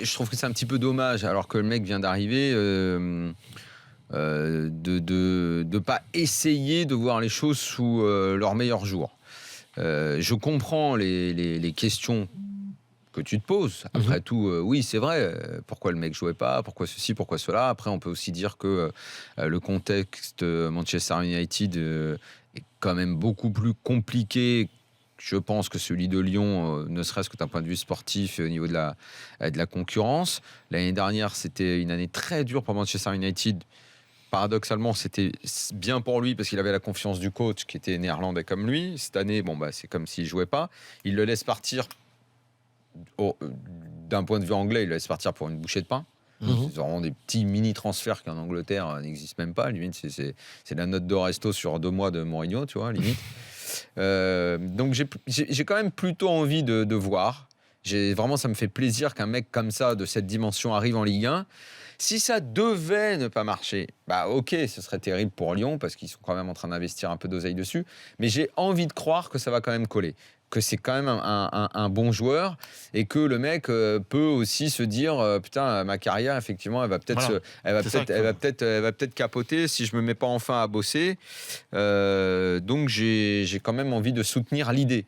Je trouve que c'est un petit peu dommage, alors que le mec vient d'arriver, de pas essayer de voir les choses sous leur meilleur jour. Je comprends les questions que tu te poses. Après tout, oui, c'est vrai. Pourquoi le mec jouait pas? Pourquoi ceci? Pourquoi cela? Après, on peut aussi dire que le contexte Manchester United est quand même beaucoup plus compliqué, je pense, que celui de Lyon, ne serait-ce que d'un point de vue sportif et au niveau de la concurrence. L'année dernière, c'était une année très dure pour Manchester United. Paradoxalement, c'était bien pour lui parce qu'il avait la confiance du coach qui était néerlandais comme lui. Cette année, c'est comme s'il jouait pas. Il le laisse partir. D'un point de vue anglais, il le laisse partir pour une bouchée de pain. C'est vraiment des petits mini-transferts qui en Angleterre n'existent même pas. Limite, c'est la note de resto sur 2 mois de Mourinho, tu vois, limite. Donc j'ai quand même plutôt envie de voir. Vraiment, ça me fait plaisir qu'un mec comme ça, de cette dimension, arrive en Ligue 1. Si ça devait ne pas marcher, ok, ce serait terrible pour Lyon parce qu'ils sont quand même en train d'investir un peu d'oseille dessus. Mais j'ai envie de croire que ça va quand même coller, que c'est quand même un bon joueur et que le mec peut aussi se dire putain, ma carrière effectivement elle va peut-être capoter si je me mets pas enfin à bosser. Donc j'ai quand même envie de soutenir l'idée.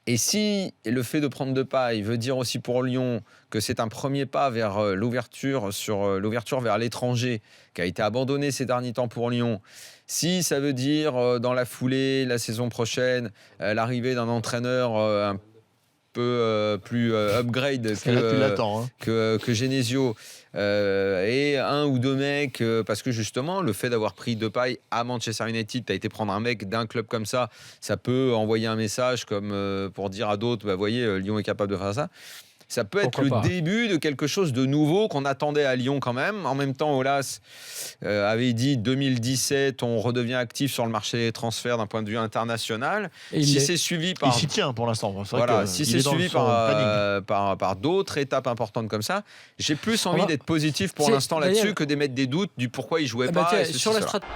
Et si le fait de prendre Depay veut dire aussi pour Lyon que c'est un premier pas vers l'ouverture vers l'étranger qui a été abandonnée ces derniers temps pour Lyon, si ça veut dire dans la foulée, la saison prochaine, l'arrivée d'un entraîneur un peu plus upgrade que Genesio et un ou deux mecs, parce que justement le fait d'avoir pris Depay à Manchester United, t'as été prendre un mec d'un club comme ça peut envoyer un message comme pour dire à d'autres, voyez, Lyon est capable de faire ça. Ça peut être début de quelque chose de nouveau qu'on attendait à Lyon quand même. En même temps, Aulas avait dit 2017, on redevient actif sur le marché des transferts d'un point de vue international. Et si c'est suivi par... Il s'y tient pour l'instant. Si c'est suivi par d'autres étapes importantes comme ça, j'ai plus envie d'être positif pour l'instant là-dessus que d'émettre des doutes du pourquoi il jouait pas. Sur la stratégie.